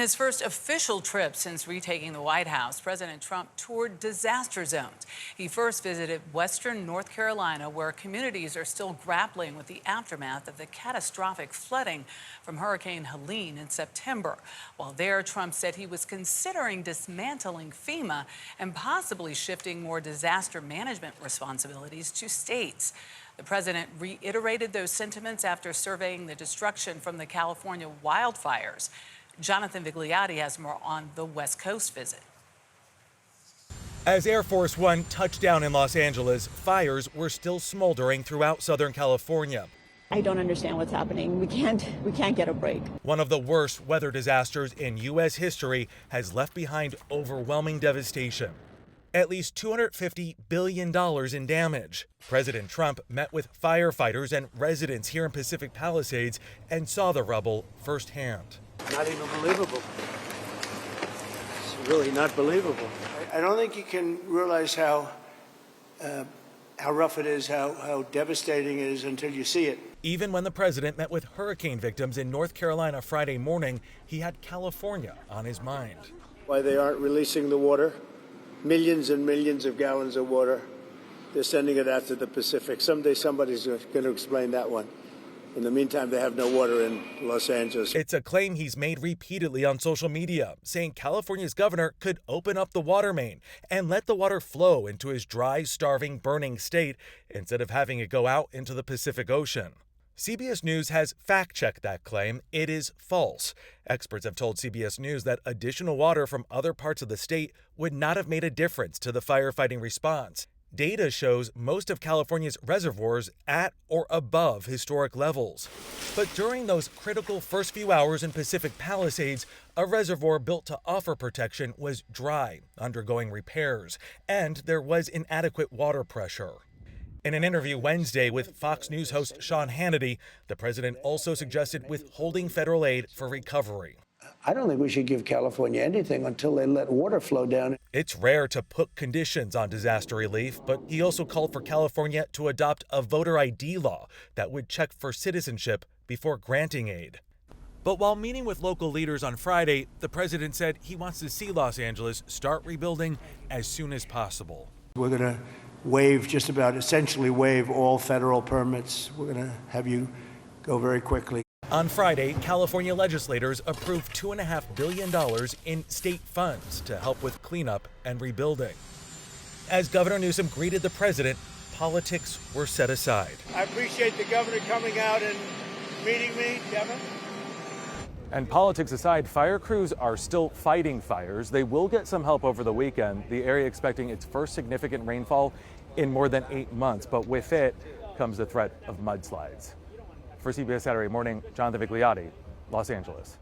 On his first official trip since retaking the White House, President Trump toured disaster zones. He first visited western North Carolina, where communities are still grappling with the aftermath of the catastrophic flooding from Hurricane Helene in September. While there, Trump said he was considering dismantling FEMA and possibly shifting more disaster management responsibilities to states. The president reiterated those sentiments after surveying the destruction from the California wildfires. Jonathan Vigliotti has more on the West Coast visit. As Air Force One touched down in Los Angeles, fires were still smoldering throughout Southern California. I don't understand what's happening. We can't get a break. One of the worst weather disasters in U.S. history has left behind overwhelming devastation. At least $250 billion in damage. President Trump met with firefighters and residents here in Pacific Palisades and saw the rubble firsthand. Not even believable. It's really not believable. I don't think you can realize how rough it is, how devastating it is until you see it. Even when the president met with hurricane victims in North Carolina Friday morning, he had California on his mind. Why they aren't releasing the water? Millions and millions of gallons of water. They're sending it out to the Pacific. Someday somebody's going to explain that one. In the meantime, they have no water in Los Angeles. It's a claim he's made repeatedly on social media, saying California's governor could open up the water main and let the water flow into his dry, starving, burning state instead of having it go out into the Pacific Ocean. CBS News has fact-checked that claim. It is false. Experts have told CBS News that additional water from other parts of the state would not have made a difference to the firefighting response. Data shows most of California's reservoirs at or above historic levels. But during those critical first few hours in Pacific Palisades, a reservoir built to offer protection was dry, undergoing repairs, and there was inadequate water pressure. In an interview Wednesday with Fox News host Sean Hannity, the president also suggested withholding federal aid for recovery. I don't think we should give California anything until they let water flow down. It's rare to put conditions on disaster relief, but he also called for California to adopt a voter ID law that would check for citizenship before granting aid. But while meeting with local leaders on Friday, the president said he wants to see Los Angeles start rebuilding as soon as possible. We're going to essentially waive all federal permits. We're going to have you go very quickly. On Friday, California legislators approved $2.5 billion in state funds to help with cleanup and rebuilding. As Governor Newsom greeted the president, politics were set aside. I appreciate the governor coming out and meeting me, Kevin. And politics aside, fire crews are still fighting fires. They will get some help over the weekend. The area expecting its first significant rainfall in more than 8 months, but with it comes the threat of mudslides. For CBS Saturday Morning, Jonathan Vigliotti, Los Angeles.